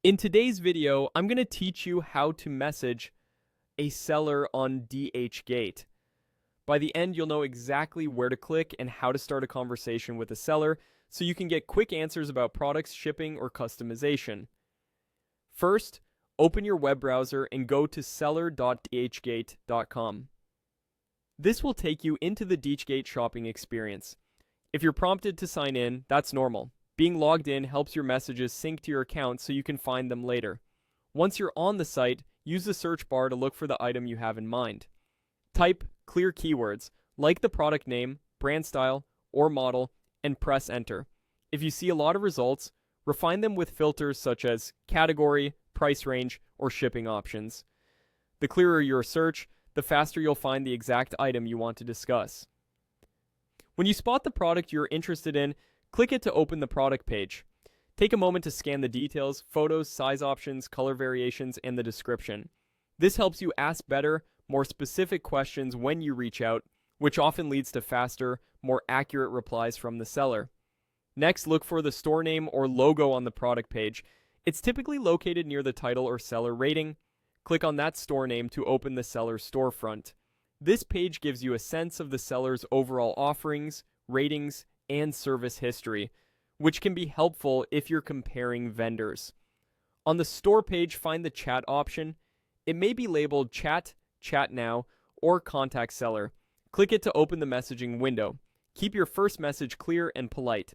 In today's video, I'm going to teach you how to message a seller on Dhgate. By the end, you'll know exactly where to click and how to start a conversation with a seller so you can get quick answers about products, shipping, or customization. First, open your web browser and go to seller.dhgate.com. This will take you into the Dhgate shopping experience. If you're prompted to sign in, that's normal. Being logged in helps your messages sync to your account so you can find them later. Once you're on the site, use the search bar to look for the item you have in mind. Type clear keywords, like the product name, brand style, or model, and press enter. If you see a lot of results, refine them with filters such as category, price range, or shipping options. The clearer your search, the faster you'll find the exact item you want to discuss. When you spot the product you're interested in, click it to open the product page. Take a moment to scan the details, photos, size options, color variations, and the description. This helps you ask better, more specific questions when you reach out, which often leads to faster, more accurate replies from the seller. Next, look for the store name or logo on the product page. It's typically located near the title or seller rating. Click on that store name to open the seller's storefront. This page gives you a sense of the seller's overall offerings, ratings, and service history, which can be helpful if you're comparing vendors. On the store page, find the chat option. It may be labeled chat, chat now, or contact seller. Click it to open the messaging window. Keep your first message clear and polite.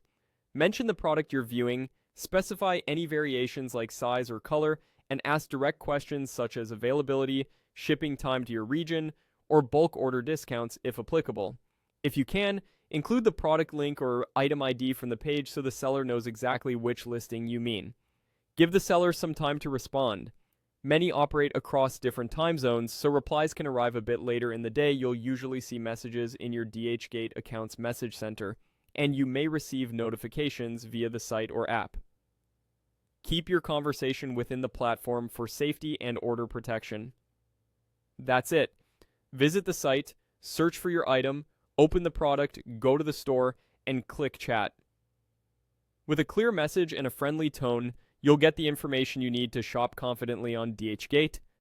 Mention the product you're viewing, specify any variations like size or color, and ask direct questions such as availability, shipping time to your region, or bulk order discounts if applicable. If you can, include the product link or item ID from the page so the seller knows exactly which listing you mean. Give the seller some time to respond. Many operate across different time zones, so replies can arrive a bit later in the day. You'll usually see messages in your Dhgate account's message center, and you may receive notifications via the site or app. Keep your conversation within the platform for safety and order protection. That's it. Visit the site, search for your item, open the product, go to the store, and click chat. With a clear message and a friendly tone, you'll get the information you need to shop confidently on Dhgate.